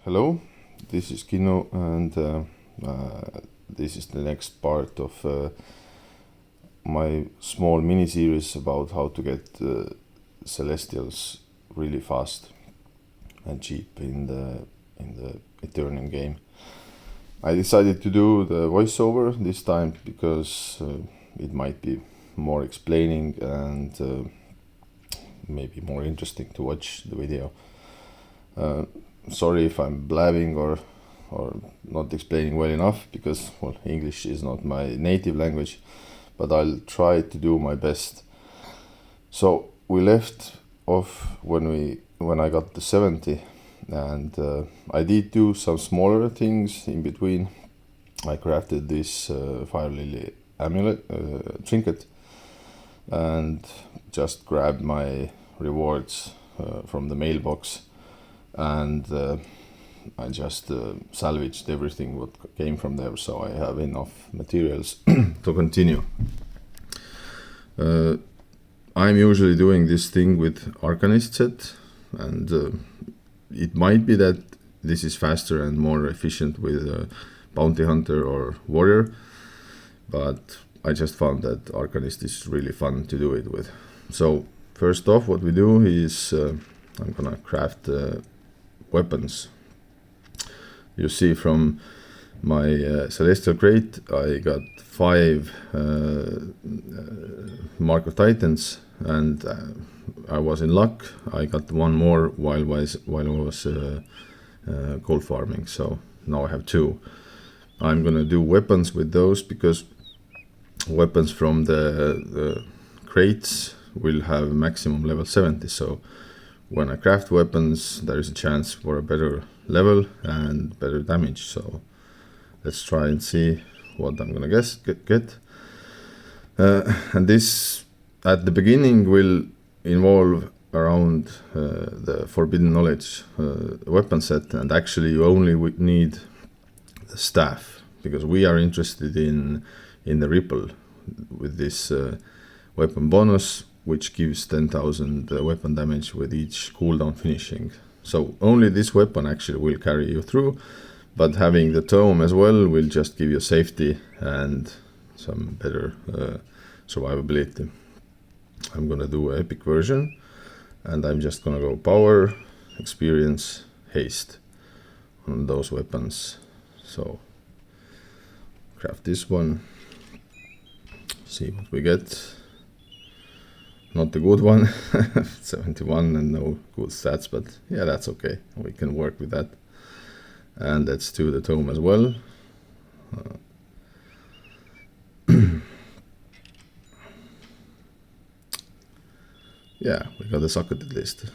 Hello, this is Kino, and this is the next part of my small mini-series about how to get Celestials really fast and cheap in the Eternium game. I decided to do the voiceover this time because it might be more explaining and maybe more interesting to watch the video. Sorry if I'm blabbing or not explaining well enough, because well, English is not my native language, but I'll try to do my best. So we left off when I got to 70, and I did do some smaller things in between. I crafted this fire lily amulet trinket and just grabbed my rewards from the mailbox, and I just salvaged everything what came from there, so I have enough materials to continue. I'm usually doing this thing with Arcanist set, and it might be that this is faster and more efficient with Bounty Hunter or Warrior, but I just found that Arcanist is really fun to do it with. So first off, what we do is I'm gonna craft weapons. You see from my Celestial crate I got 5 Mark of Titans, and I was in luck. I got one more while I was gold farming, so now I have 2. I'm gonna do weapons with those because weapons from the crates will have maximum level 70, so when I craft weapons there is a chance for a better level and better damage. So let's try and see what I'm gonna get. And this at the beginning will involve around the Forbidden Knowledge weapon set, and actually you only need the staff, because we are interested in the Ripple with this weapon bonus, which gives 10,000 weapon damage with each cooldown finishing. So only this weapon actually will carry you through, but having the tome as well will just give you safety and some better survivability. I'm gonna do an epic version, and I'm just gonna go power, experience, haste on those weapons. So craft this one, see what we get. Not the good one, 71 and no good stats, but yeah, that's okay. We can work with that. And let's do the tome as well. Yeah, we got a socketed list.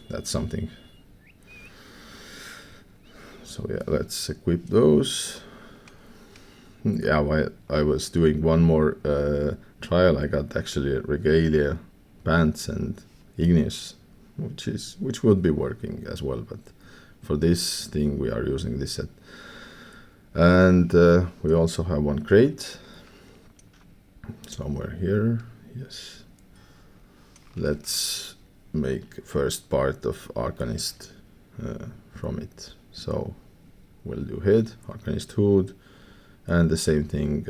That's something. So yeah, let's equip those. Yeah, while I was doing one more trial, I got actually Regalia pants and Igneous, which would be working as well, but for this thing we are using this set. And we also have one crate somewhere here. Yes, let's make first part of Arcanist from it. So we'll do head, Arcanist hood, and the same thing,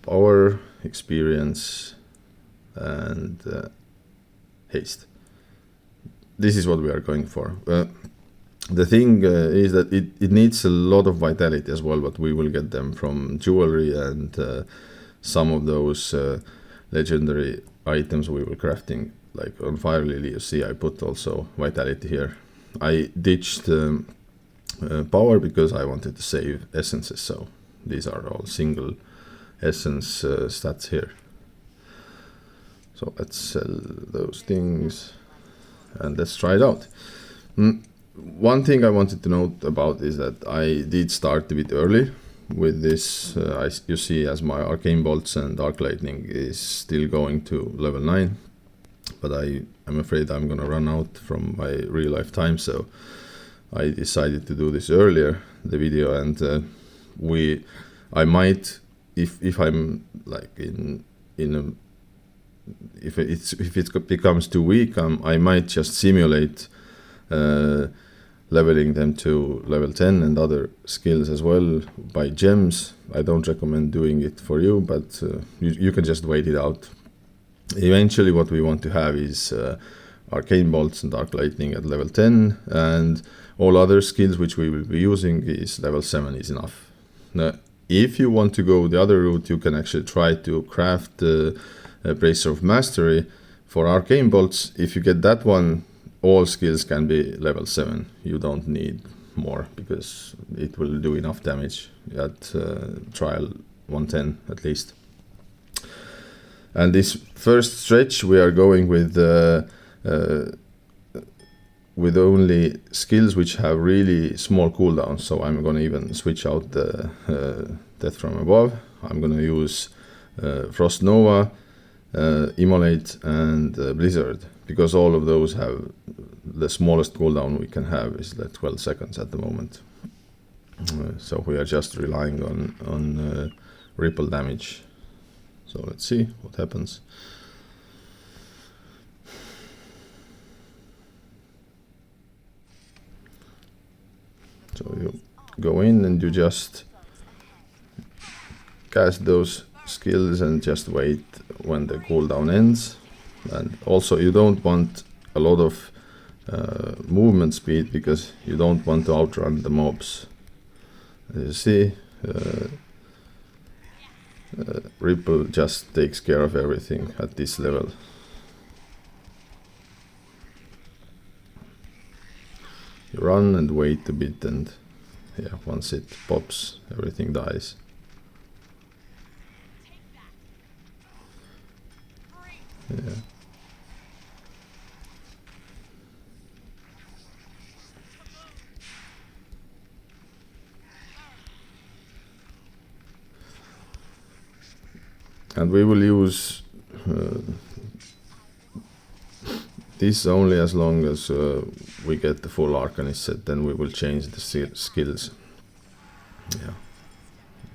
power, experience, and haste. This is what we are going for. The thing is that it needs a lot of vitality as well, but we will get them from jewelry and some of those legendary items we were crafting, like on Fire Lily. You see I put also vitality here. I ditched power because I wanted to save essences, so these are all single essence stats here. So let's sell those things and let's try it out. One thing I wanted to note about is that I did start a bit early with this. You see as my arcane bolts and arc lightning is still going to level 9, but I'm afraid I'm gonna run out from my real life time, so I decided to do this earlier, the video, and I might, if I'm like if it becomes too weak, I might just simulate leveling them to level 10 and other skills as well by gems. I don't recommend doing it for you, but you can just wait it out. Eventually what we want to have is arcane bolts and dark lightning at level 10, and all other skills which we will be using is level 7 is enough. Now, if you want to go the other route, you can actually try to craft the Bracer of Mastery for arcane bolts. If you get that one, all skills can be level 7. You don't need more because it will do enough damage at trial 110 at least. And this first stretch we are going with only skills which have really small cooldowns. So I'm going to even switch out the Death from Above. I'm going to use Frost Nova, Immolate and Blizzard, because all of those have the smallest cooldown we can have is like 12 seconds at the moment. So we are just relying on ripple damage. So let's see what happens. So you go in and you just cast those skills and just wait when the cooldown ends. And also you don't want a lot of movement speed because you don't want to outrun the mobs. As you see, Ripple just takes care of everything at this level. You run and wait a bit, and yeah, once it pops, everything dies. Yeah. And we will use this only as long as we get the full Arcanist set, then we will change the skills. Yeah,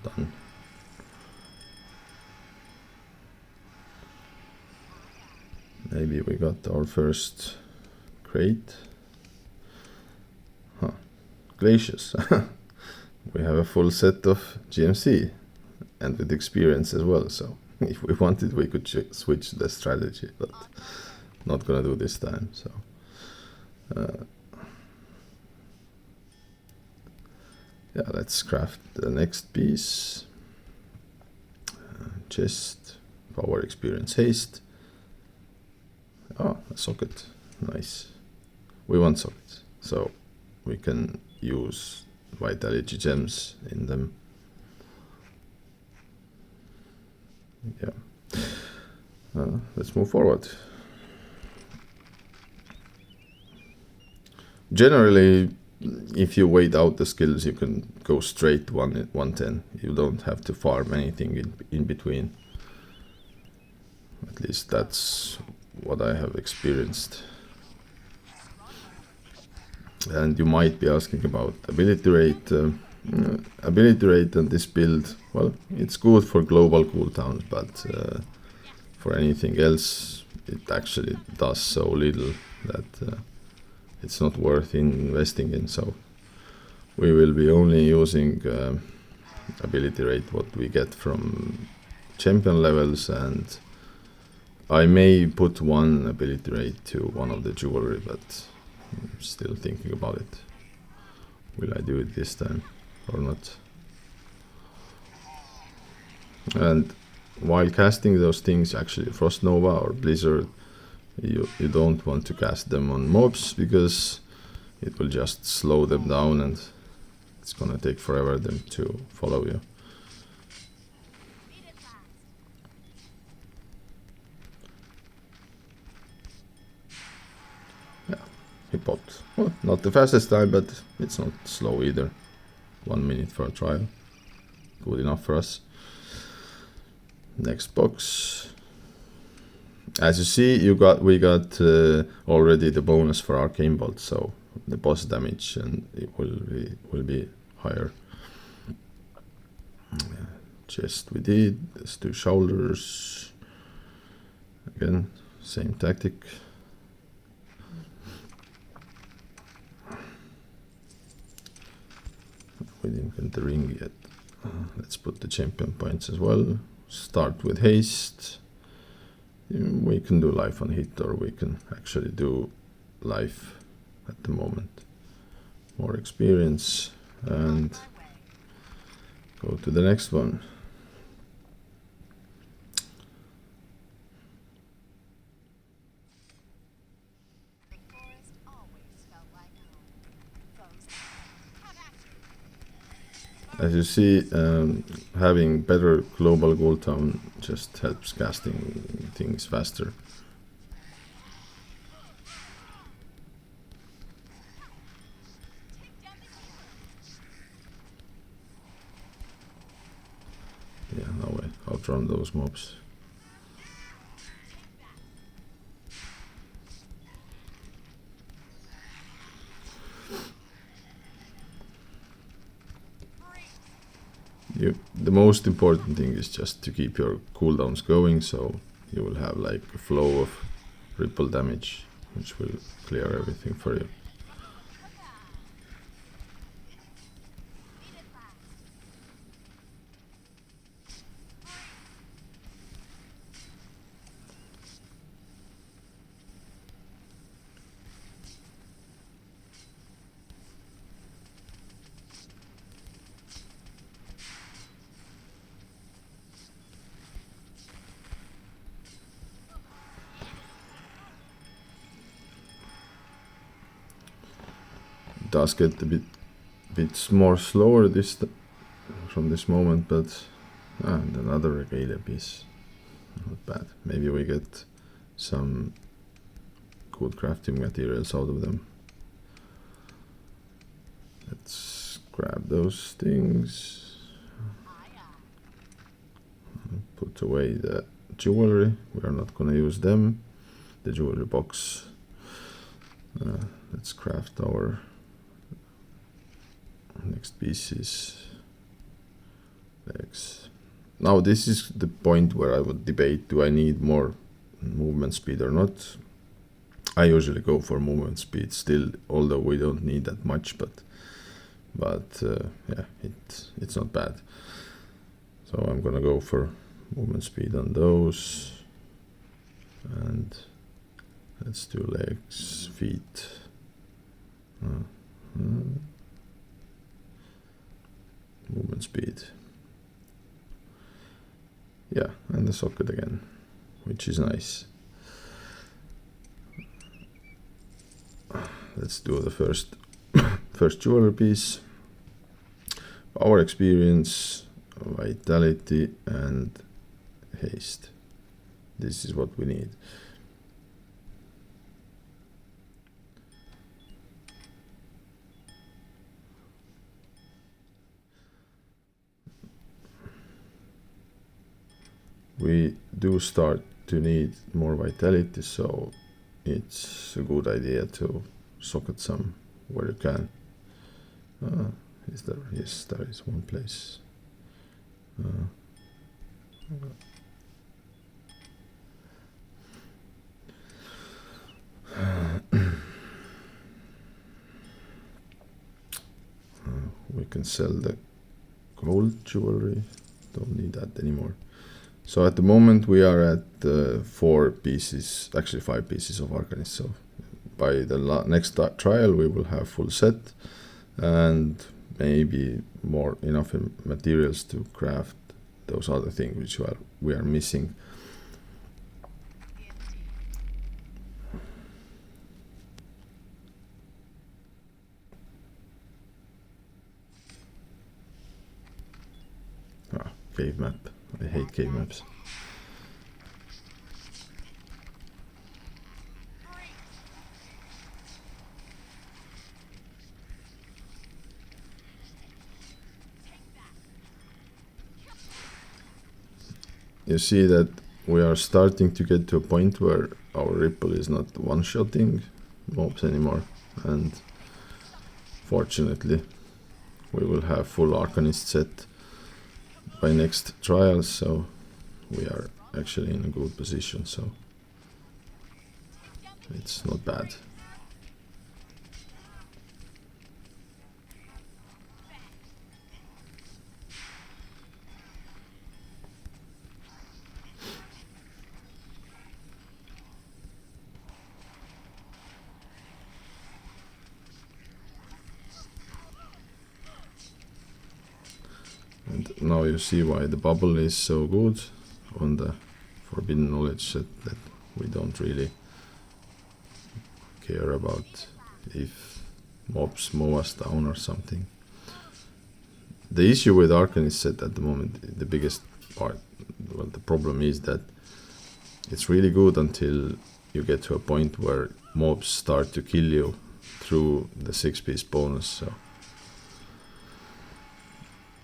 done. Maybe we got our first crate. Huh. Glacius. We have a full set of GMC and with experience as well, so if we wanted we could switch the strategy, but not gonna do this time. So yeah, let's craft the next piece. Chest, power, experience, haste. Oh, a socket, nice. We want sockets, so we can use vitality gems in them. Yeah, let's move forward. Generally, if you wait out the skills, you can go straight 110. You don't have to farm anything in between. At least that's what I have experienced. And you might be asking about ability rate. Ability rate on this build, well, it's good for global cooldowns, but for anything else, it actually does so little that it's not worth investing in. So we will be only using ability rate what we get from champion levels, and I may put one ability rate to one of the jewelry, but I'm still thinking about it. Will I do it this time or not? And while casting those things, actually Frost Nova or Blizzard, you don't want to cast them on mobs because it will just slow them down and it's gonna take forever them to follow you. Yeah, he popped. Well, not the fastest time, but it's not slow either. 1 minute for a trial. Good enough for us. Next box. As you see, we got already the bonus for Arcane Bolt, so the boss damage and it will be higher. Chest we did. Let's do shoulders. Again, same tactic. we didn't get the ring yet. Let's put the champion points as well. Start with haste. We can do life on hit, or we can actually do life at the moment. More experience, and go to the next one. As you see, having better global gold town just helps casting things faster. Yeah, no way, outrun those mobs. The most important thing is just to keep your cooldowns going, so you will have like a flow of ripple damage, which will clear everything for you. Does get a bit more slower from this moment, but and another regalia piece, not bad. Maybe we get some good crafting materials out of them. Let's grab those things, put away the jewelry. We are not gonna use them. The jewelry box. Let's craft our next pieces. Legs. Now this is the point where I would debate, do I need more movement speed or not? I usually go for movement speed still, although we don't need that much, but yeah, it's not bad. So I'm gonna go for movement speed on those, and let's do legs, feet. Movement speed. Yeah, and the socket again, which is nice. Let's do the first jewelry piece. Power, experience, vitality, and haste. This is what we need. We do start to need more vitality, so it's a good idea to socket some where you can. Is there? Yes, there is one place. We can sell the gold jewelry. Don't need that anymore. So at the moment we are at 4 pieces, actually 5 pieces of Arcanist. So by the next trial we will have full set and maybe enough materials to craft those other things which we are missing. Cave map. I hate cave maps. You see that we are starting to get to a point where our ripple is not one-shotting mobs anymore, and fortunately we will have full Arcanist set by next trial, so we are actually in a good position, so it's not bad. And now you see why the bubble is so good on the forbidden knowledge set, that we don't really care about if mobs mow us down or something. The issue with Arcanist set at the moment, the biggest part, well, the problem is that it's really good until you get to a point where mobs start to kill you through the 6-piece bonus. So,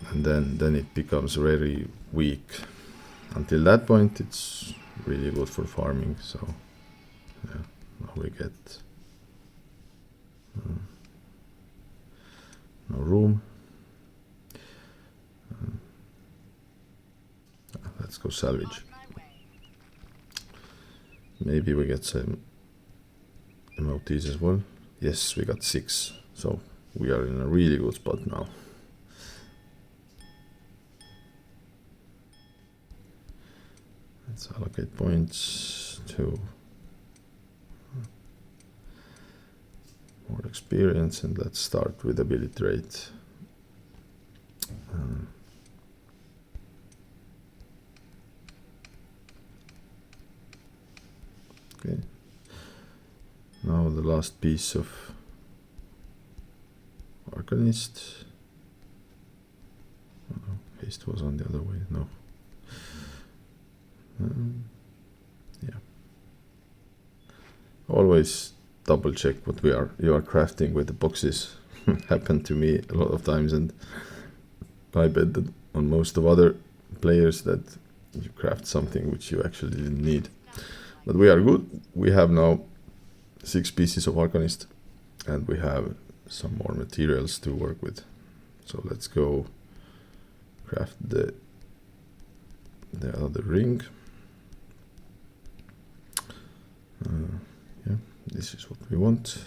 and then it becomes very weak. Until that point, it's really good for farming. So, yeah, now we get no room. Let's go salvage. Maybe we get some MOTs as well. Yes, we got 6. So we are in a really good spot now. Let's allocate points to more experience, and let's start with ability rate. Okay. Now the last piece of Arcanist. Oh, no, haste was on the other way. No. Yeah. Always double check what you are crafting with the boxes. Happened to me a lot of times, and I bet that on most of other players that you craft something which you actually didn't need. But we are good. We have now 6 pieces of Arcanist, and we have some more materials to work with. So let's go craft the other ring. Yeah, this is what we want.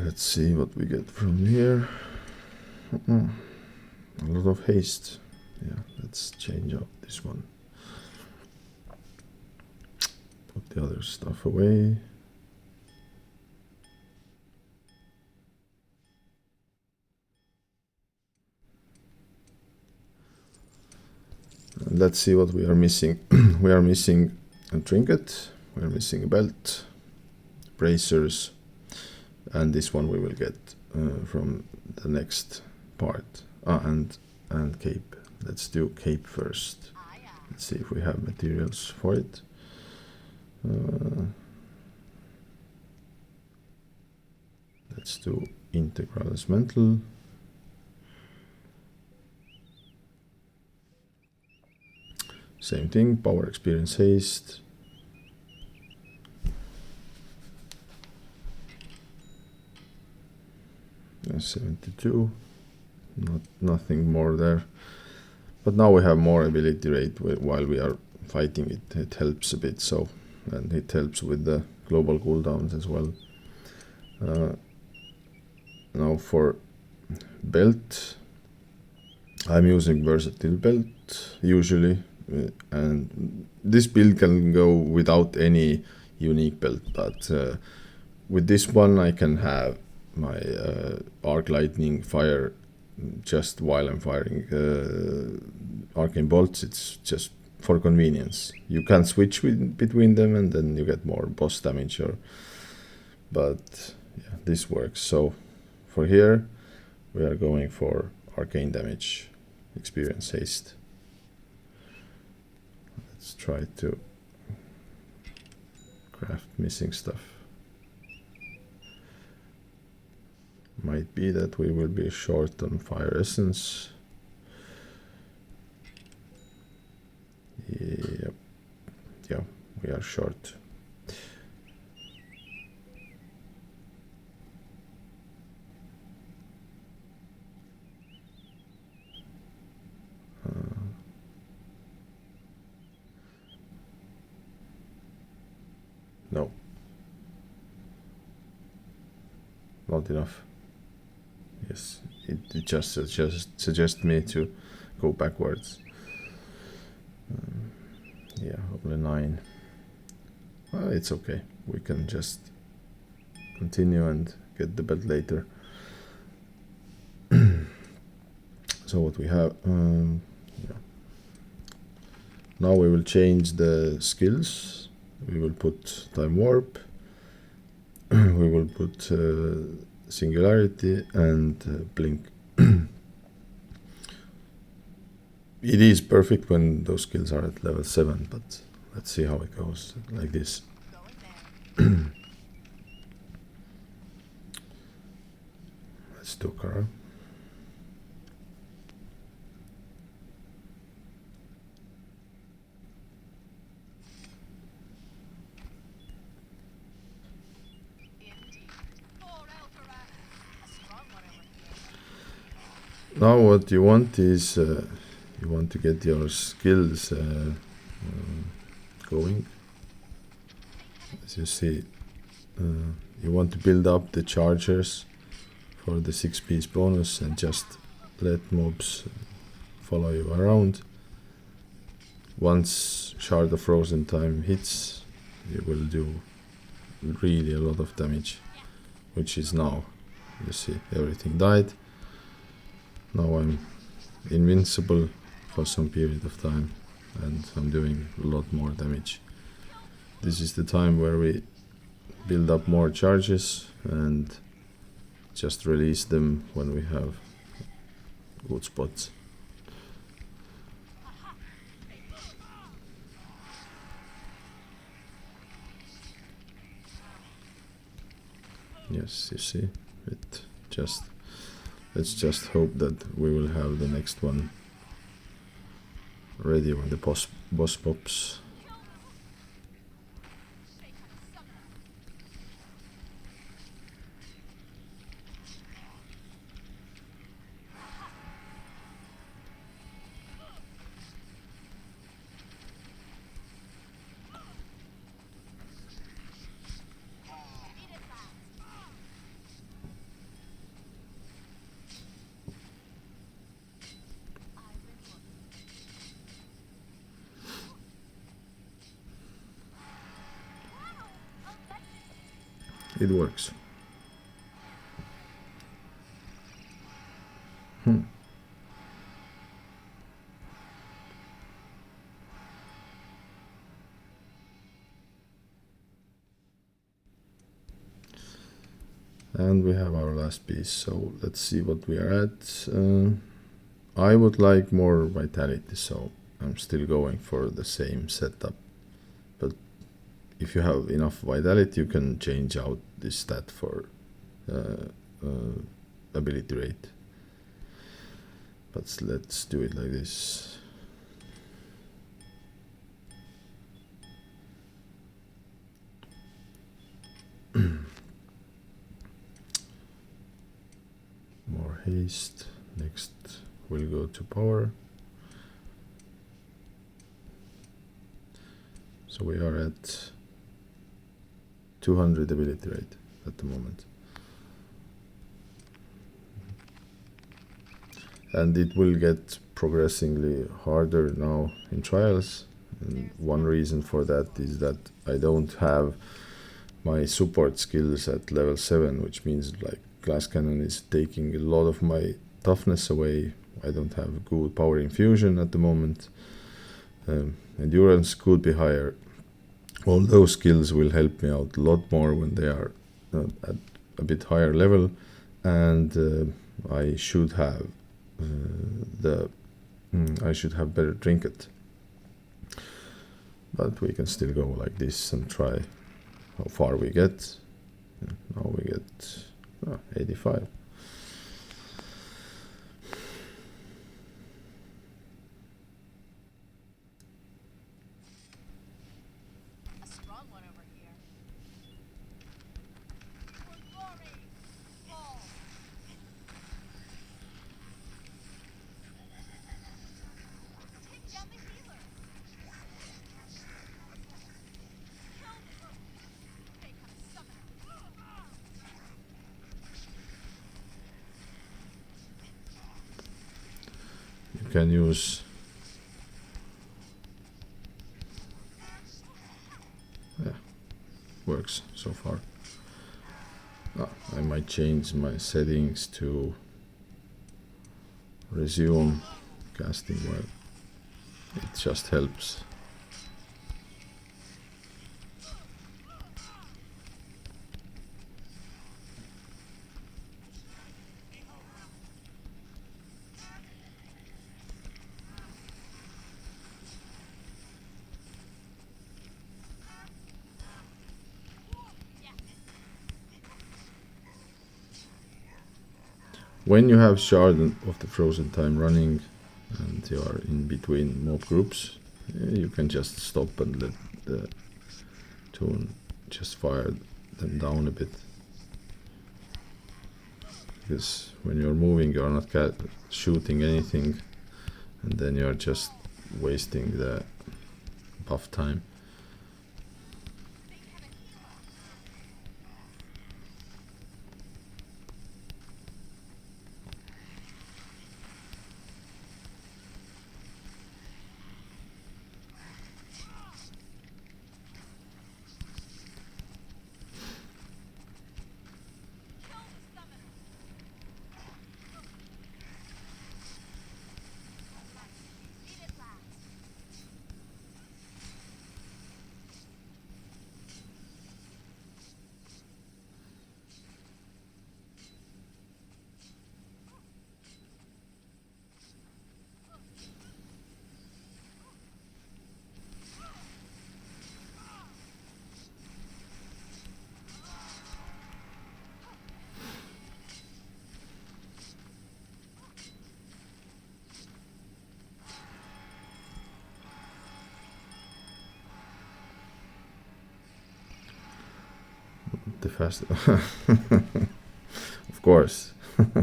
Let's see what we get from here. A lot of haste. Yeah, let's change out this one. Put the other stuff away. And let's see what we are missing. We are missing a trinket, we are missing a belt, bracers, and this one we will get from the next part. And cape. Let's do cape first. Let's see if we have materials for it. Let's do integral as mental. Same thing, power, experience, haste. Yeah, 72. Nothing more there. But now we have more ability rate while we are fighting it. It helps a bit, so, and it helps with the global cooldowns as well. Now for belt, I'm using versatile belt usually, and this build can go without any unique belt, but with this one I can have my arc lightning fire just while I'm firing arcane bolts. It's just for convenience. You can switch between them, and then you get more boss damage. But yeah, this works. So for here, we are going for arcane damage, experience, haste. Let's try to craft missing stuff. Might be that we will be short on fire essence. Yep. Yeah, we are short. No. Not enough. Yes, it just suggests me to go backwards. Yeah, only 9. It's okay. We can just continue and get the belt later. So what we have, yeah. Now we will change the skills. We will put time warp. We will put singularity and blink. It is perfect when those skills are at level 7, but let's see how it goes like this. Let's do Kara. Now what you want is you want to get your skills going. As you see, you want to build up the chargers for the 6-piece bonus and just let mobs follow you around. Once Shard of Frozen Time hits, you will do really a lot of damage, which is now. You see, everything died. Now I'm invincible for some period of time and I'm doing a lot more damage. This is the time where we build up more charges and just release them when we have good spots. Yes, you see, it just, let's just hope that we will have the next one ready when the boss pops. It works. And we have our last piece, so let's see what we are at. I would like more vitality, so I'm still going for the same setup. But if you have enough vitality, you can change out this stat for ability rate. But let's do it like this. More haste. Next we'll go to power. So we are at 200 ability rate at the moment. And it will get progressively harder now in trials. And one reason for that is that I don't have my support skills at level 7, which means like glass cannon is taking a lot of my toughness away. I don't have good power infusion at the moment. Endurance could be higher. All those skills will help me out a lot more when they are at a bit higher level, and I should have I should have better trinket. But we can still go like this and try how far we get. Now we get 85. You can use works so far. I might change my settings to resume casting while it just helps. When you have Shard of the Frozen Time running and you are in between mob groups, you can just stop and let the tune just fire them down a bit. Because when you're moving, you're not shooting anything, and then you're just wasting the buff time. The fast, of course.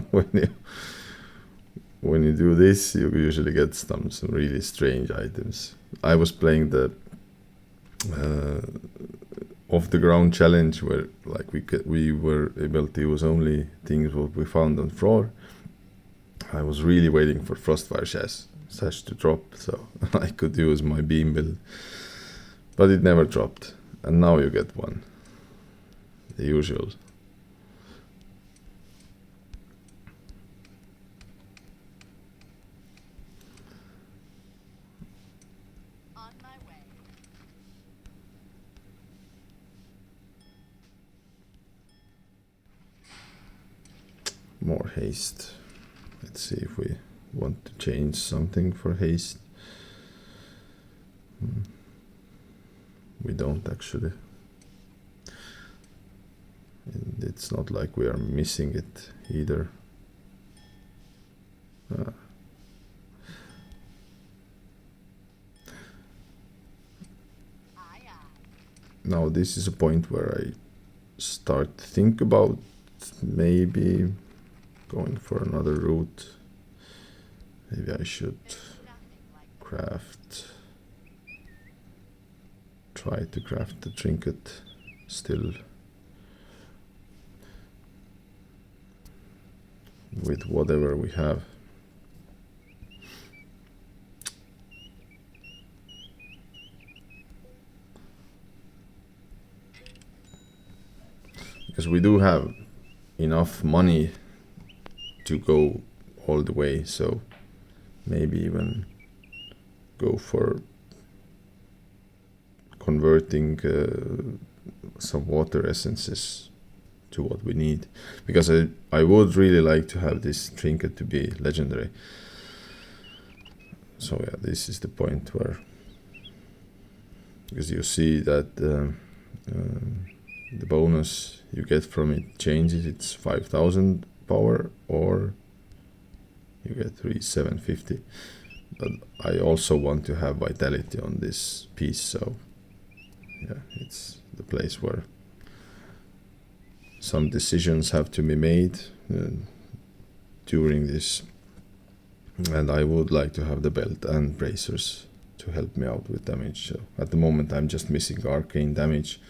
when you do this, you usually get some really strange items. I was playing the off the ground challenge where like we were able to use only things what we found on floor. I was really waiting for Frostfire sash to drop so I could use my beam build, but it never dropped, and now you get one. The usual. On my way. More haste. Let's see if we want to change something for haste. We don't actually. And it's not like we are missing it either. Now this is a point where I start to think about maybe going for another route. Maybe I should try to craft the trinket still with whatever we have. Because we do have enough money to go all the way, so maybe even go for converting some water essences to what we need, because I would really like to have this trinket to be legendary. So yeah, this is the point where, because you see that the bonus you get from it changes. It's 5,000 power or you get 3,750, but I also want to have vitality on this piece, so yeah, it's the place where some decisions have to be made during this, and I would like to have the belt and bracers to help me out with damage. So at the moment I'm just missing arcane damage,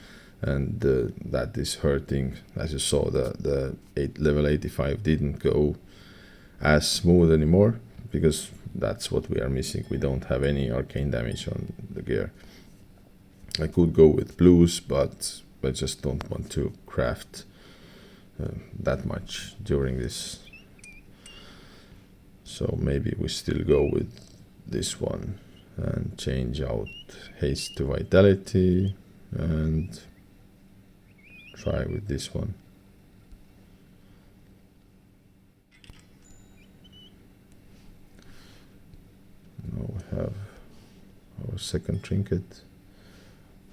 and that is hurting. As you saw, the level 85 didn't go as smooth anymore, because that's what we are missing. We don't have any arcane damage on the gear. I could go with blues, but I just don't want to craft that much during this. So maybe we still go with this one and change out haste to vitality and try with this one. Now we have our second trinket.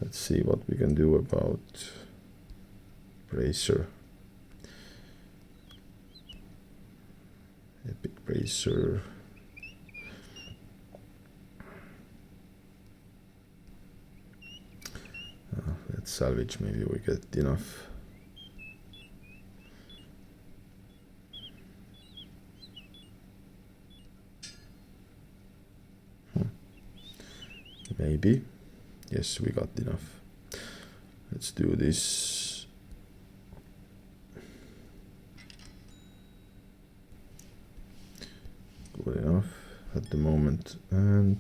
Let's see what we can do about Bracer. Epic Bracer. Let's salvage, maybe we get enough. Maybe. Yes, we got enough. Let's do this. Good enough at the moment, and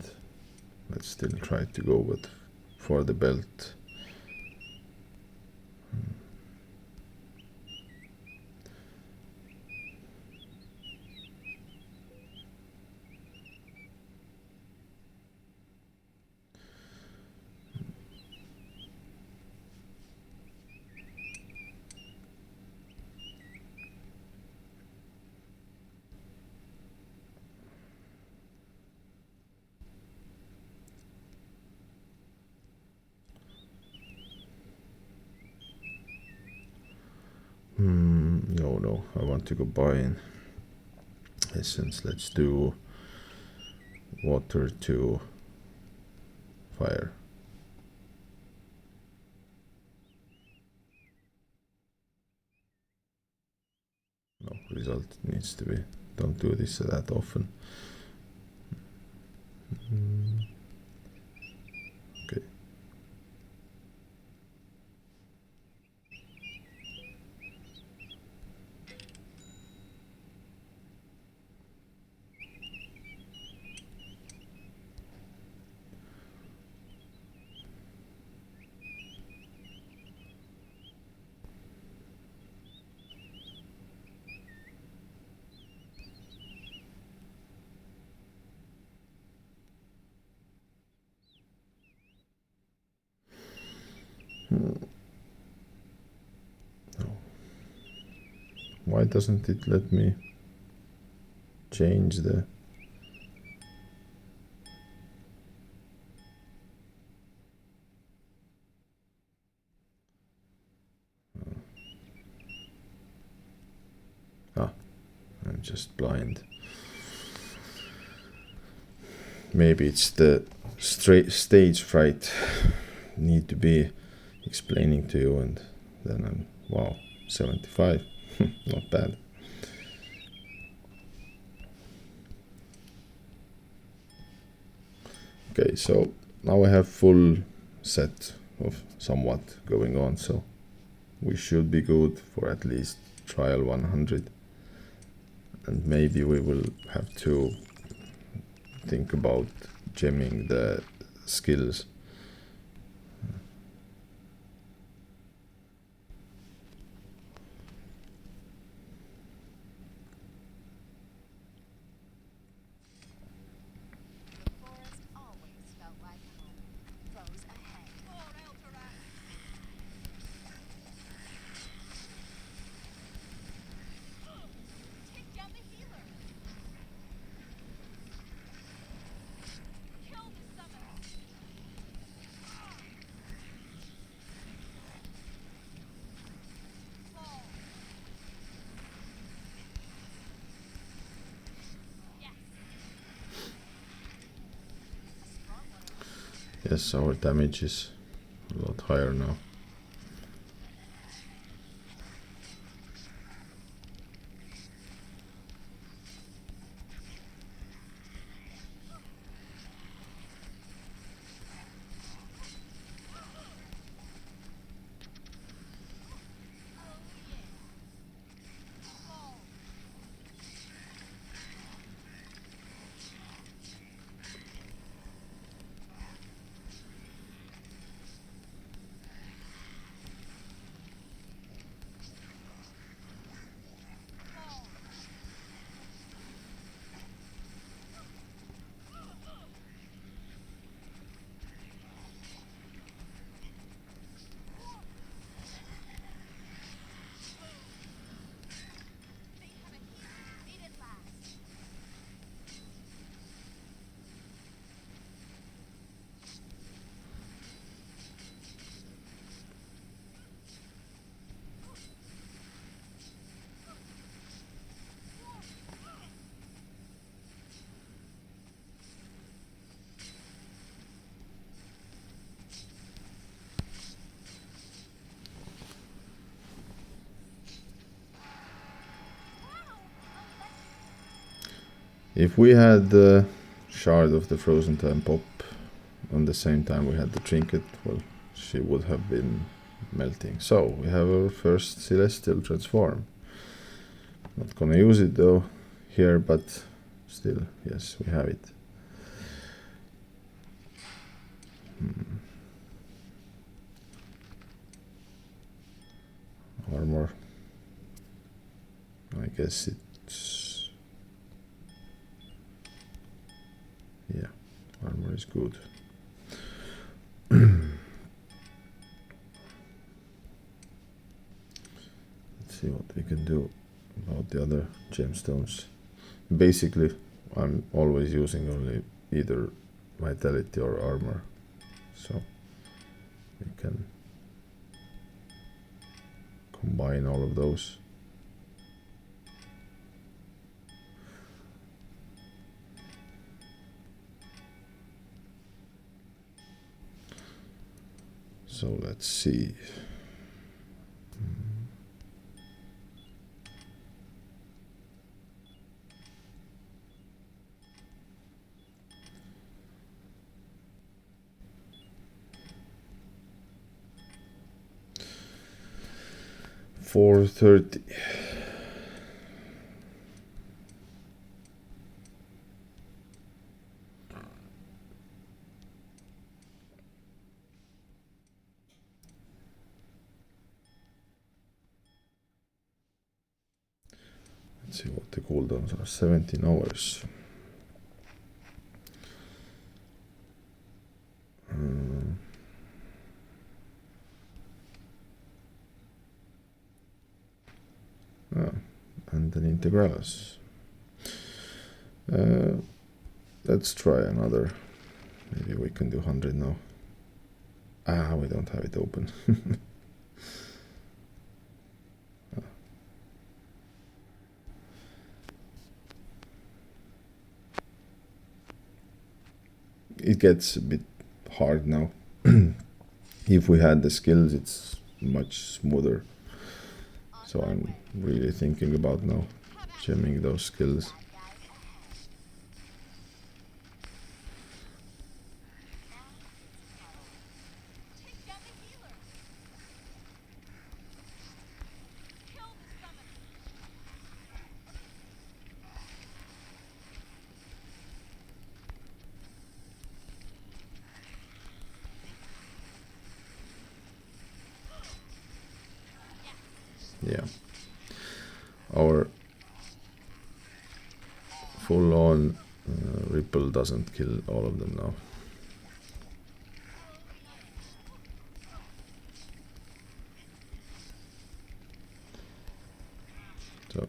let's still try to go with for the belt. No, I want to go buy in essence. Let's do water to fire. No, result needs to be. Don't do this that often. Okay. No. Why doesn't it let me change the... I'm just blind. Maybe it's the stage fright. Need to be explaining to you, and then I'm... Wow, 75. Not bad. Okay, so now I have full set of somewhat going on, so we should be good for at least trial 100. And maybe we will have to think about gemming the skills. Forest always felt like home. Foes ahead. Take down the healer. Kill the summoner. Fall. Yes. A strong one. Yes, our damage is a lot higher now. If we had the shard of the frozen time pop on the same time we had the trinket, well, she would have been melting. So we have our first celestial transform. Not gonna use it though here, but still, yes, we have it. Armor. I guess it's... yeah, armor is good. Let's see what we can do about the other gemstones. Basically, I'm always using only either vitality or armor, so we can combine all of those. So let's see. $430. Let's see what the cooldowns are. 17 hours. And an integralis. Let's try another. Maybe we can do 100 now. Ah, we don't have it open. It gets a bit hard now. If we had the skills, it's much smoother. So I'm really thinking about now gemming those skills. Yeah, our full-on ripple doesn't kill all of them now. So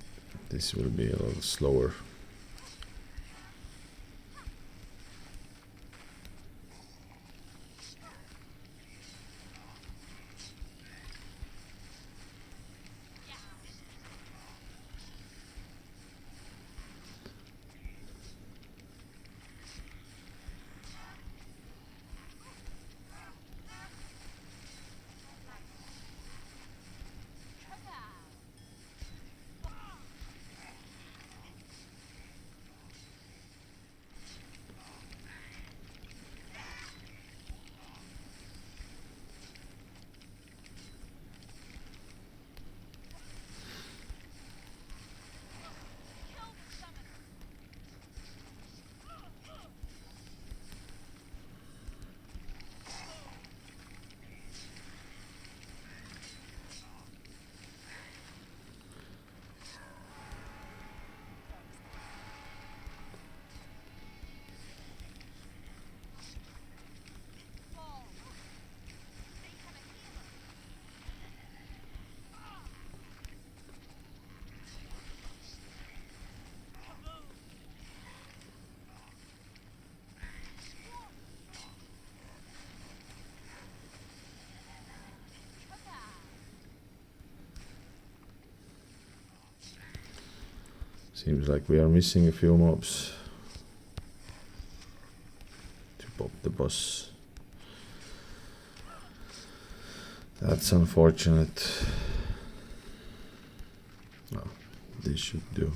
this will be a little slower. Seems like we are missing a few mobs to pop the boss. That's unfortunate. Oh, this should do.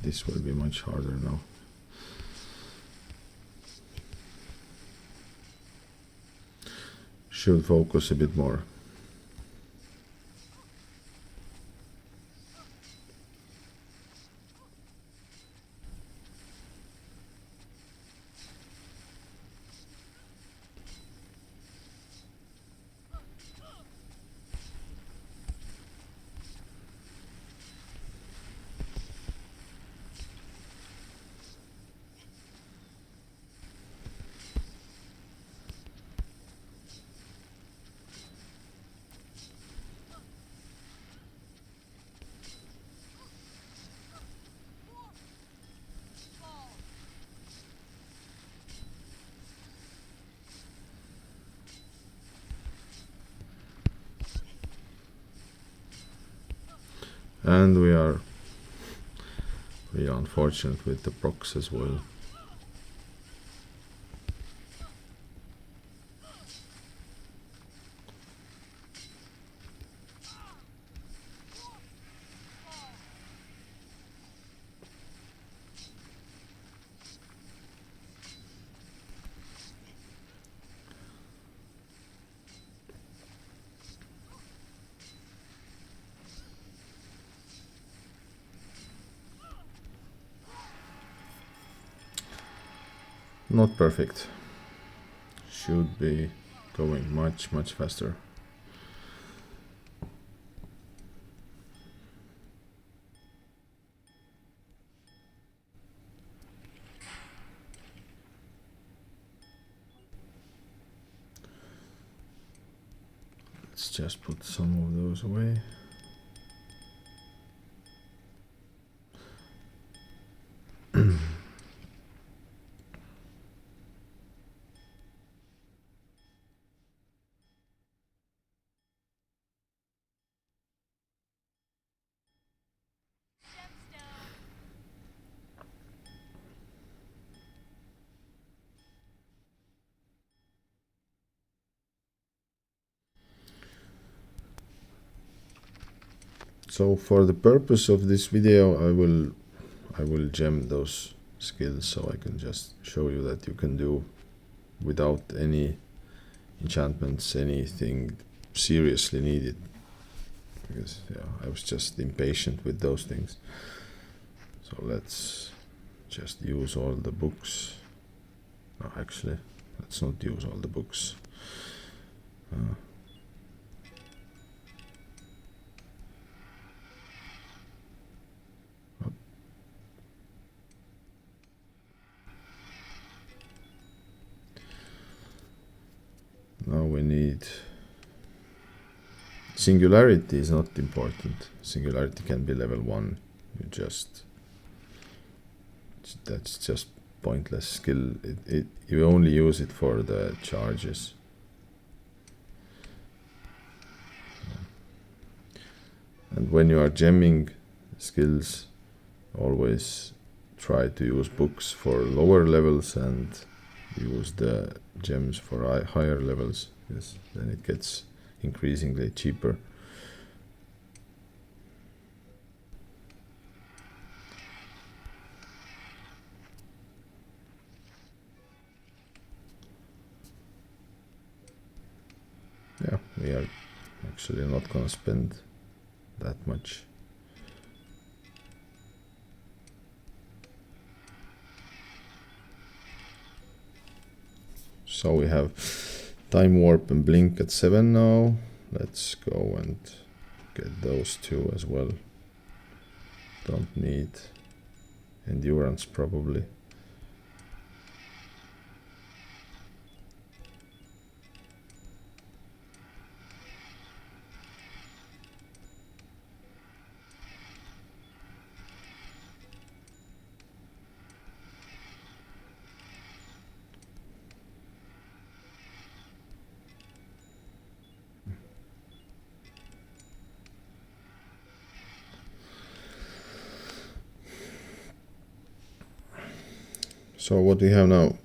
this will be much harder now. Should focus a bit more. And we are really unfortunate with the procs as well. Not perfect. Should be going much faster. Let's just put some of those away. So for the purpose of this video, I will gem those skills so I can just show you that you can do without any enchantments, anything seriously needed. Because yeah, I was just impatient with those things. So let's just use all the books. No, actually, let's not use all the books. Now we need singularity is not important. Singularity can be level 1. That's just pointless skill. You only use it for the charges. And when you are gemming skills, always try to use books for lower levels and use the gems for higher levels, because then it gets increasingly cheaper. Yeah, we are actually not gonna spend that much. So we have time warp and blink at 7 now. Let's go and get those two as well. Don't need endurance probably. So what we have now,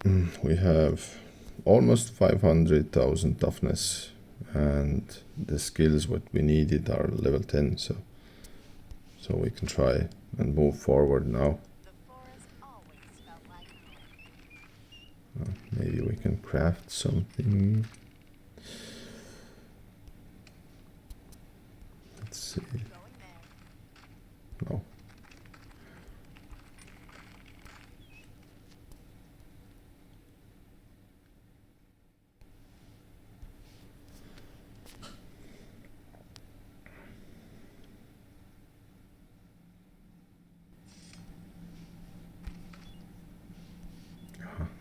we have almost 500,000 toughness, and the skills what we needed are level 10, so we can try and move forward now. Maybe we can craft something. Let's see. No.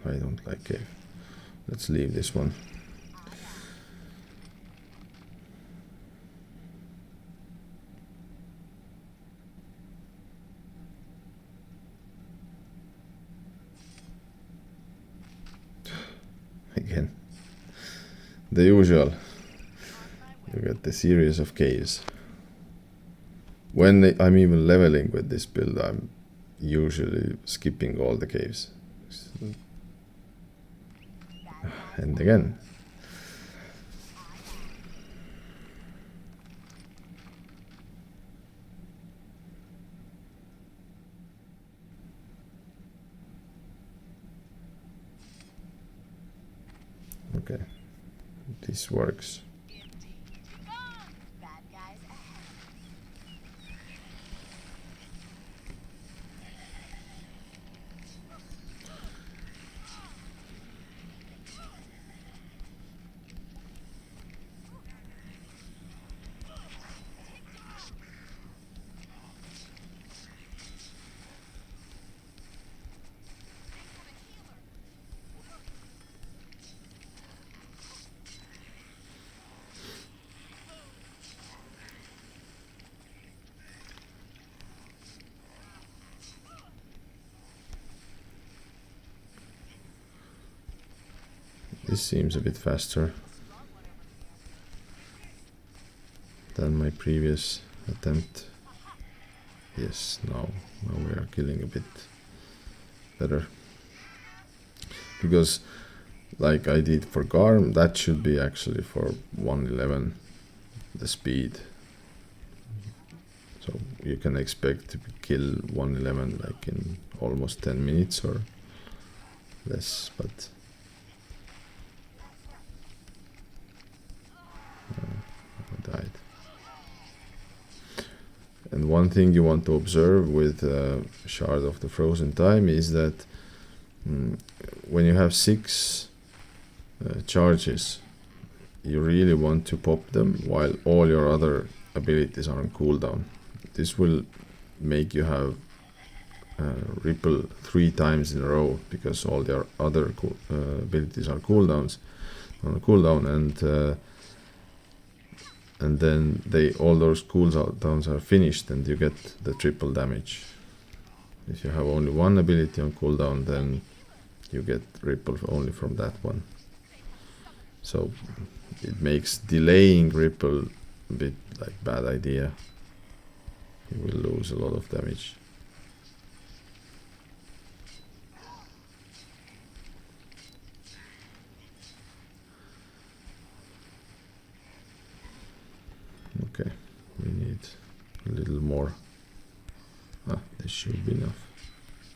I don't like cave. Let's leave this one. Again, the usual. You get the series of caves. When I'm even leveling with this build, I'm usually skipping all the caves. And again. Okay, this works. Bad guys ahead. This seems a bit faster than my previous attempt. Yes, now we are killing a bit better. Because like I did for Garm, that should be actually for 111 the speed. So you can expect to kill 111 like in almost 10 minutes or less, but I died. And one thing you want to observe with Shard of the Frozen Time is that when you have 6 charges, you really want to pop them while all your other abilities are on cooldown. This will make you have Ripple 3 times in a row because all their other abilities are cooldowns on a cooldown, and then all those cooldowns are finished and you get the triple damage. If you have only one ability on cooldown, then you get Ripple only from that one. So it makes delaying Ripple a bit like bad idea. You will lose a lot of damage. Okay, we need a little more. This should be enough,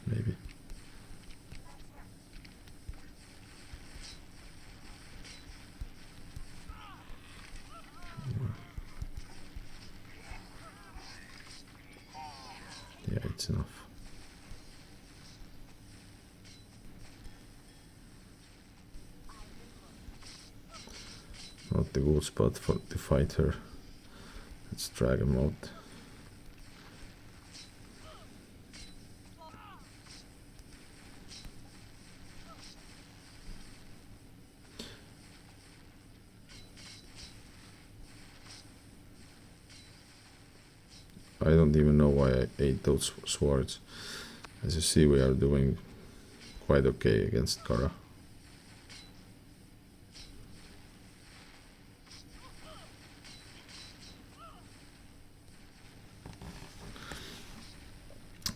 maybe. Yeah, it's enough. Not the good spot to fight her. Let's drag him out. I don't even know why I ate those swords. As you see, we are doing quite okay against Kara.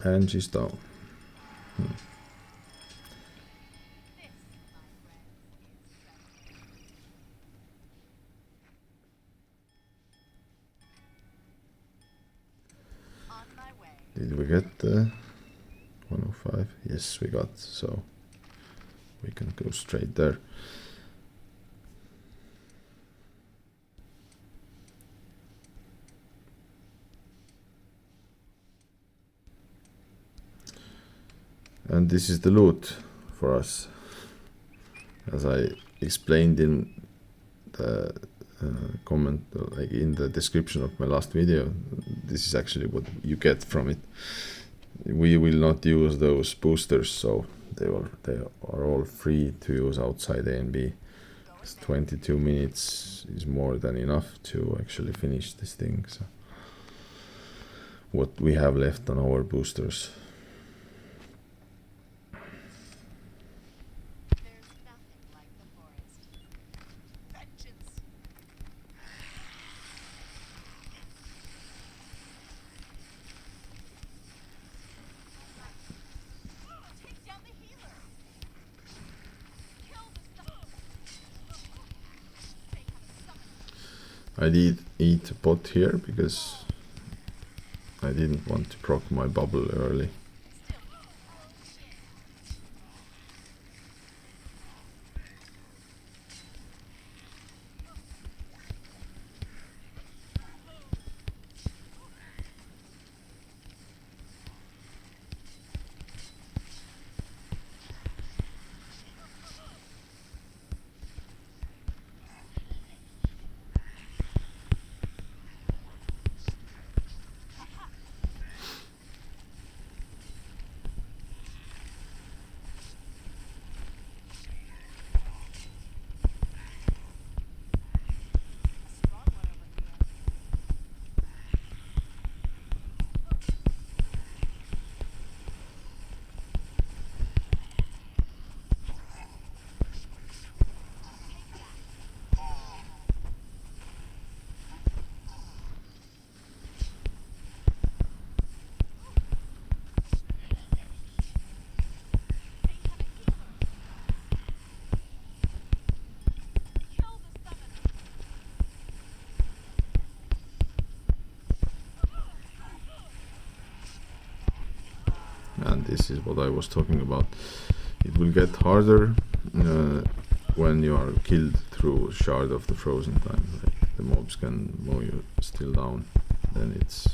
And she's down. Did we get the 105? Yes, we got. So we can go straight there. And this is the loot for us. As I explained in the comment, like in the description of my last video, this is actually what you get from it. We will not use those boosters, so they are all free to use outside ANB. 22 minutes is more than enough to actually finish this thing. So what we have left on our boosters. I did eat a pot here because I didn't want to proc my bubble early. And this is what I was talking about. It will get harder when you are killed through Shard of the Frozen Time. Like the mobs can mow you still down. Then it's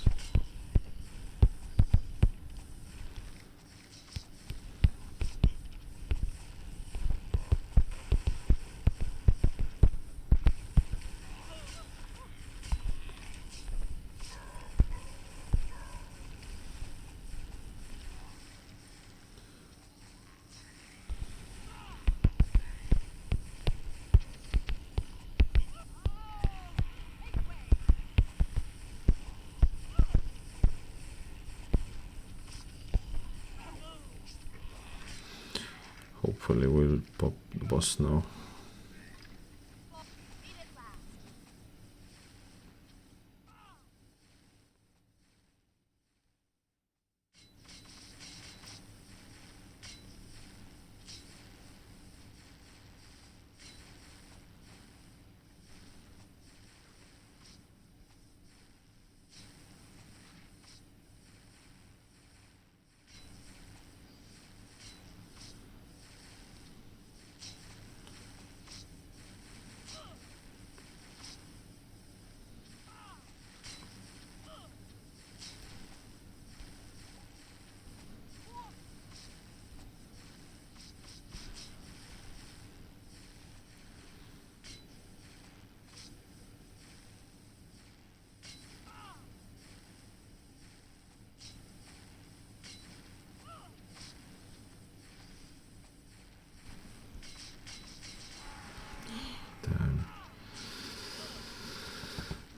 hopefully we'll pop the boss now.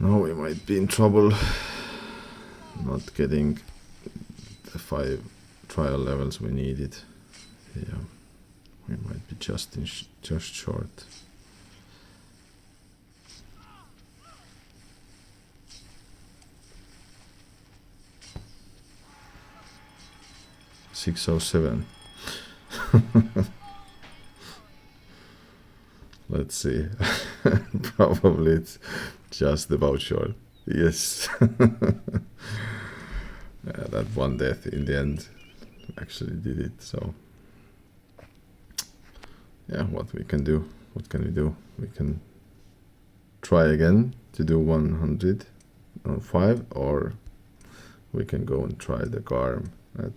Now we might be in trouble not getting the 5 trial levels we needed. Yeah, we might be just short. $607. Let's see. Probably it's just about short. Yes. Yeah, that one death in the end actually did it. So yeah, what we can do. What can we do? We can try again to do 105, or we can go and try the Garm at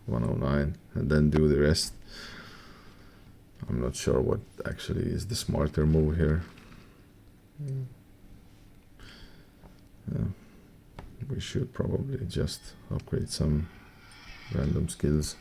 109 and then do the rest. I'm not sure what actually is the smarter move here. We should probably just upgrade some random skills.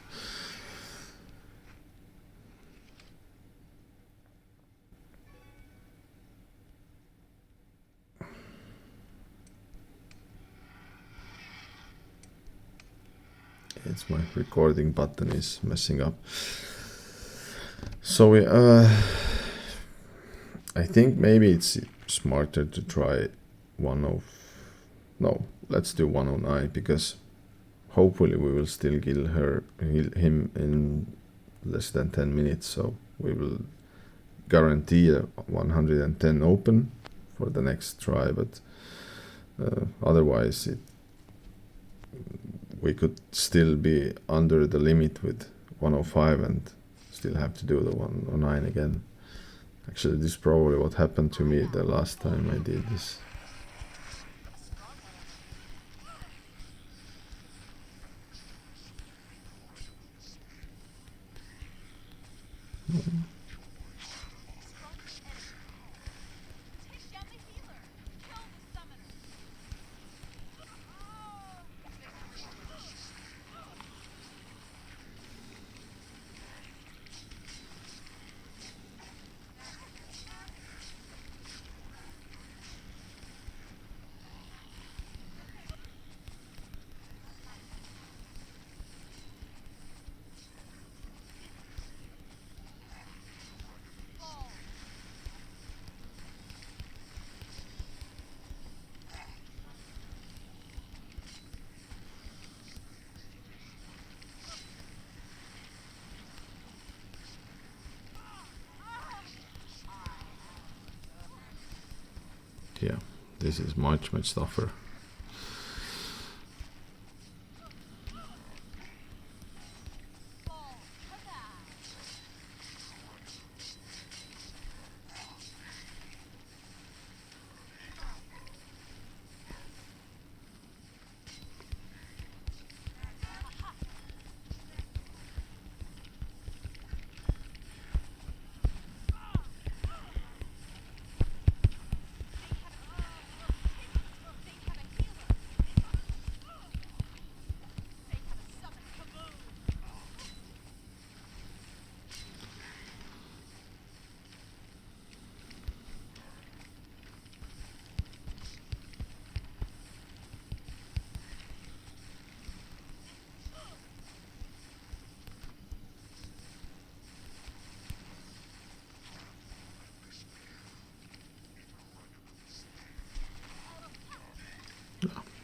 It's my recording button is messing up. So we, I think maybe it's smarter to try 10. No, let's do 109, because hopefully we will still kill him in less than 10 minutes. So we will guarantee a 110 open for the next try, but otherwise we could still be under the limit with 105 and still have to do the 109 again. Actually, this is probably what happened to me the last time I did this. Yeah, this is much tougher.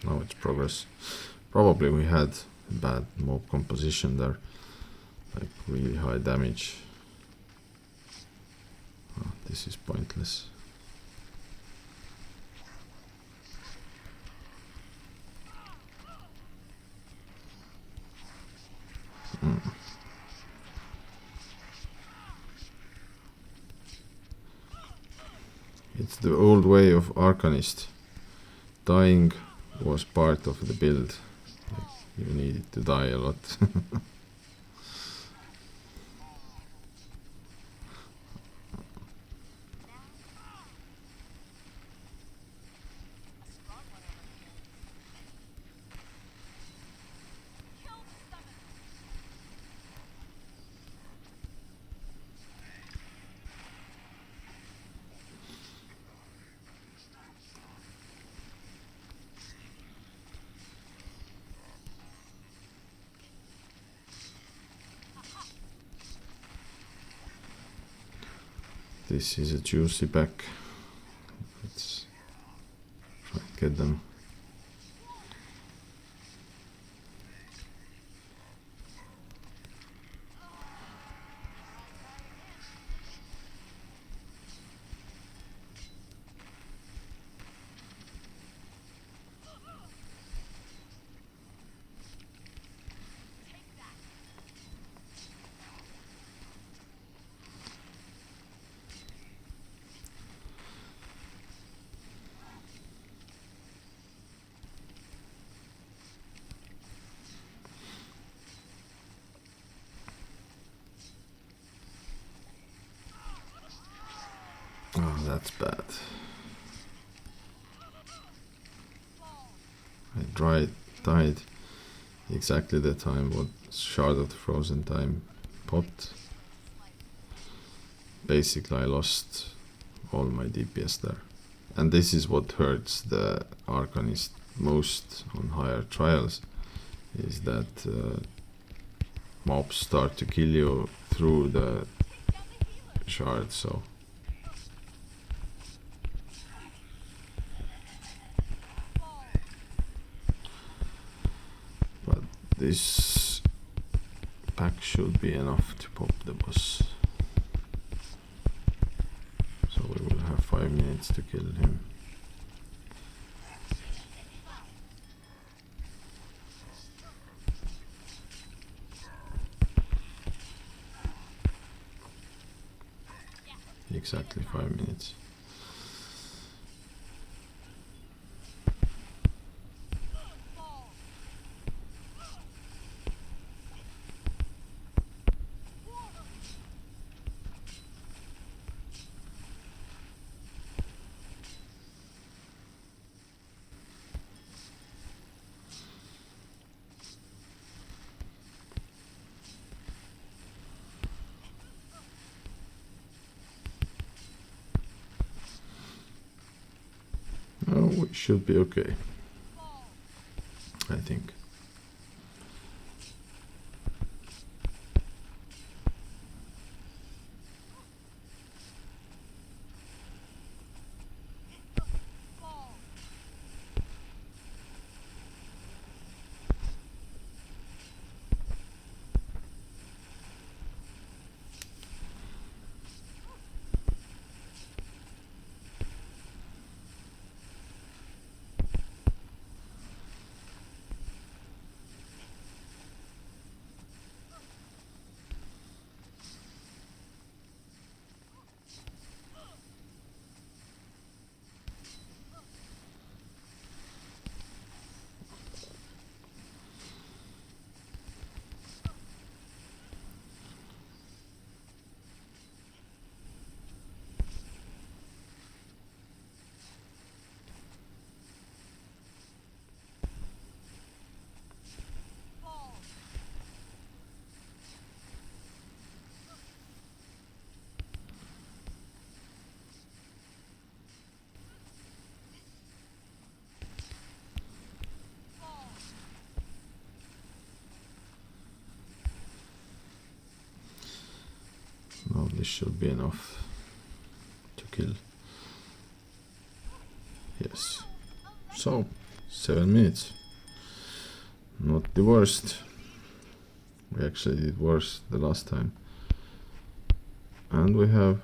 Now it's progress. Probably we had bad mob composition there, like really high damage. Oh, this is pointless. It's the old way of Arcanist. Dying was part of the build. Like, you needed to die a lot. This is a juicy pack. Let's try and get them. That's bad. I died exactly the time what Shard of the Frozen Time popped. Basically I lost all my DPS there. And this is what hurts the Arcanist most on higher trials, is that mobs start to kill you through the shard, so but this pack should be enough to pop the boss. So we will have 5 minutes to kill him. Exactly 5 minutes. Oh, we should be okay, I think. Now this should be enough to kill. Yes. So, 7 minutes. Not the worst. We actually did worse the last time. And we have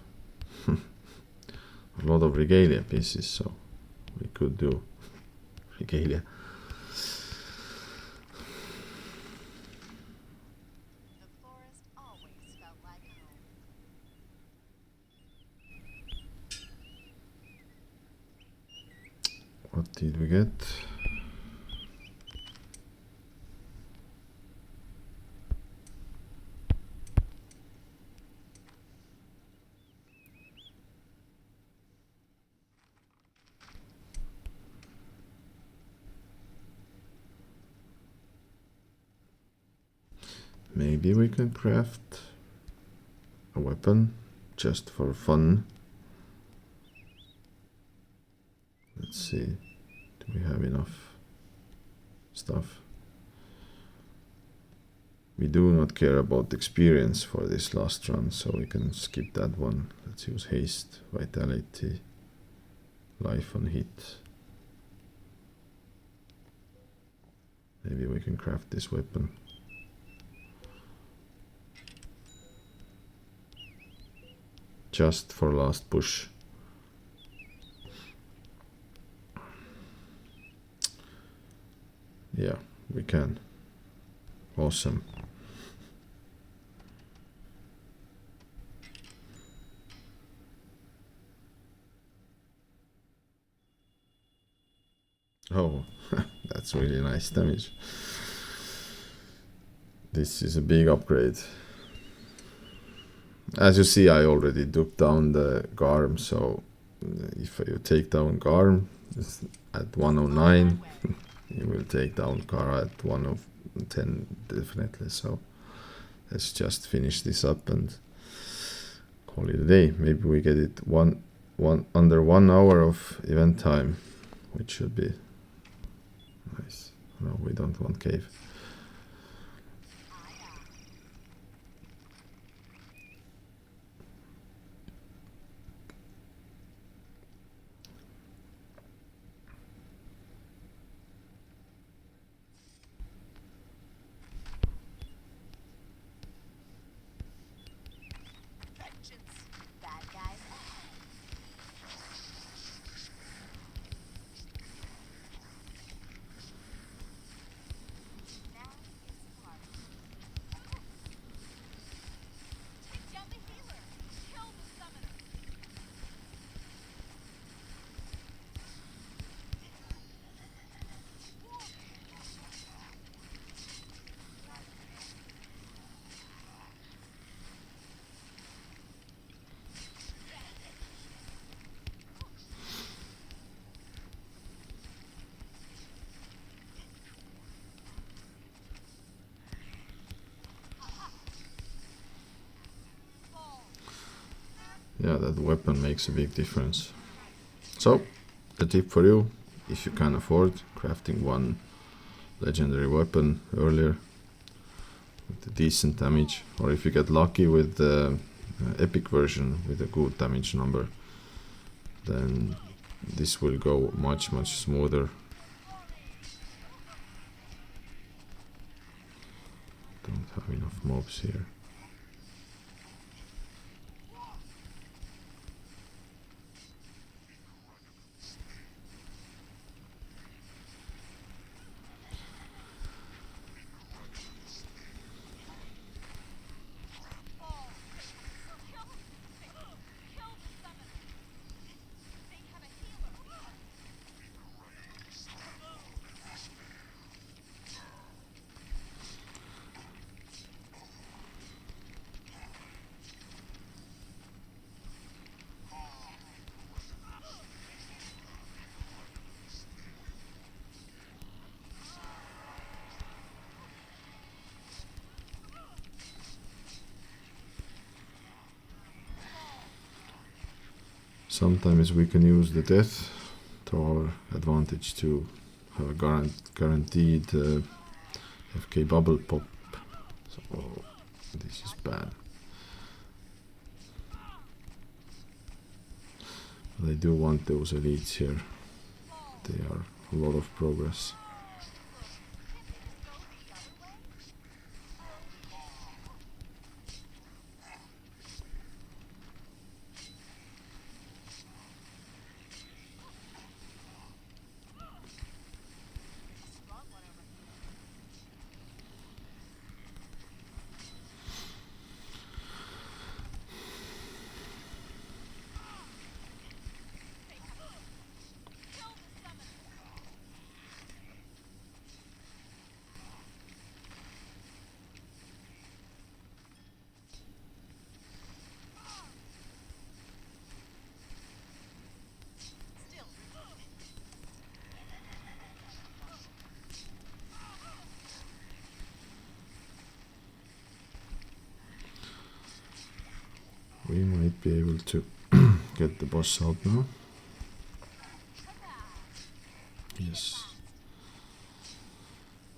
a lot of regalia pieces, so we could do regalia. The forest always felt like home. What did we get? Maybe we can craft a weapon just for fun. Let's see, do we have enough stuff? We do not care about experience for this last run, so we can skip that one. Let's use haste, vitality, life on hit. Maybe we can craft this weapon. Just for last push. Yeah, we can. Awesome. Oh, that's really nice damage. This is a big upgrade. As you see, I already took down the Garm, so if you take down Garm at 109, you will take down Kara at 110 definitely. So let's just finish this up and call it a day. Maybe we get it under 1 hour of event time, which should be nice. No, we don't want cave. Bad guys ahead. Now it's party. Take down the healer. Kill the summoner. Yeah, that weapon makes a big difference. So, a tip for you, if you can afford, crafting one legendary weapon earlier with a decent damage, or if you get lucky with the epic version with a good damage number, then this will go much smoother. Don't have enough mobs here. Sometimes we can use the death to our advantage to have a guaranteed FK bubble pop. So, oh, this is bad. But I do want those elites here. They are a lot of progress. We might be able to get the boss out now. Yes.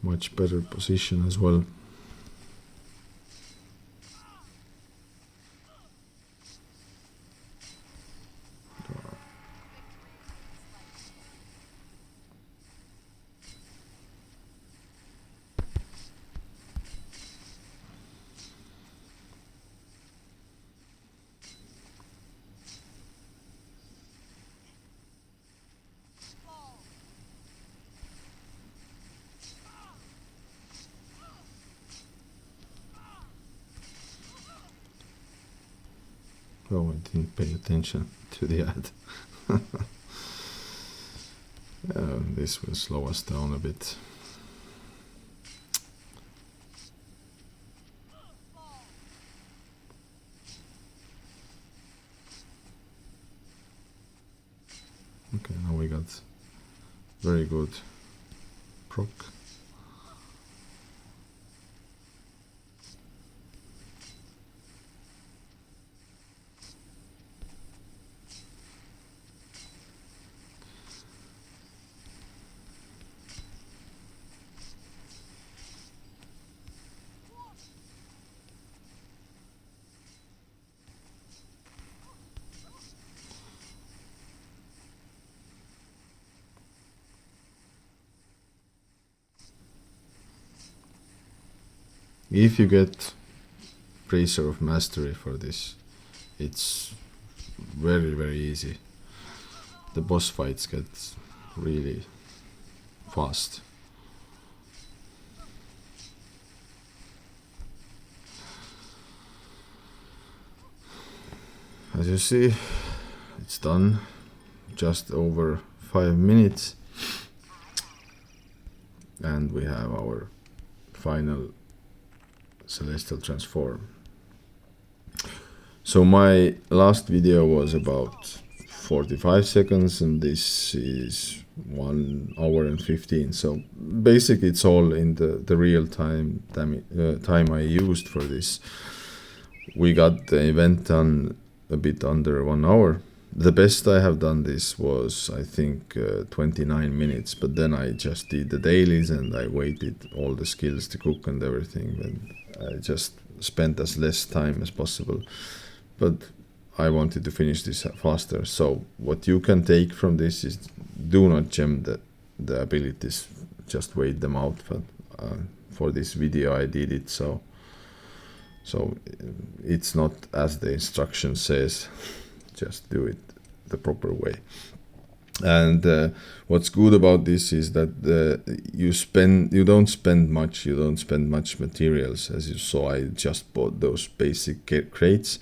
Much better position as well. Oh, I didn't pay attention to the ad. This will slow us down a bit. Okay, now we got very good proc. If you get Bracer of Mastery for this, it's very, very easy. The boss fights get really fast. As you see, it's done. Just over 5 minutes. And we have our final Celestial Transform. So my last video was about 45 seconds and this is 1 hour and 15. So basically it's all in the real time I used for this. We got the event done a bit under 1 hour. The best I have done this was, I think, 29 minutes, but then I just did the dailies and I waited all the skills to cook and everything, and I just spent as less time as possible. But I wanted to finish this faster. So what you can take from this is do not gem the abilities, just wait them out. But for this video I did it, so it's not as the instruction says. Just do it the proper way. And what's good about this is that you don't spend much materials. As you saw, I just bought those basic crates,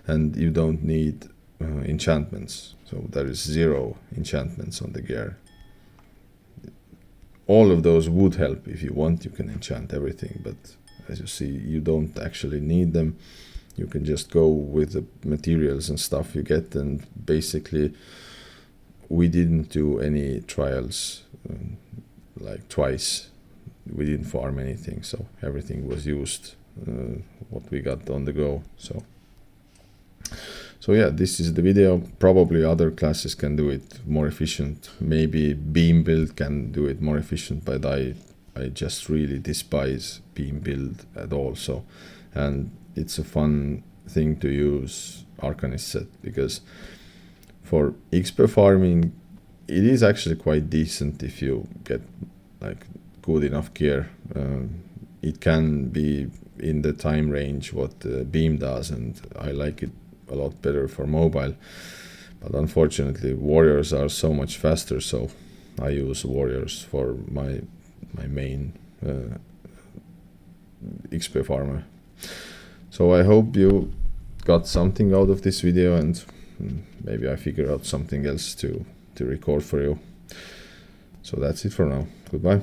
and you don't need enchantments. So there is 0 enchantments on the gear. All of those would help. If you want, you can enchant everything, but as you see, you don't actually need them. You can just go with the materials and stuff you get, and basically we didn't do any trials like twice. We didn't farm anything, so everything was used, what we got on the go. So yeah, this is the video. Probably other classes can do it more efficient. Maybe beam build can do it more efficient, but I just really despise beam build at all. So, and it's a fun thing to use Arcanist set, because for XP farming it is actually quite decent if you get like good enough gear. It can be in the time range what beam does, and I like it a lot better for mobile. But unfortunately warriors are so much faster, so I use warriors for my main XP farmer. So I hope you got something out of this video, and maybe I figure out something else to record for you. So that's it for now. Goodbye.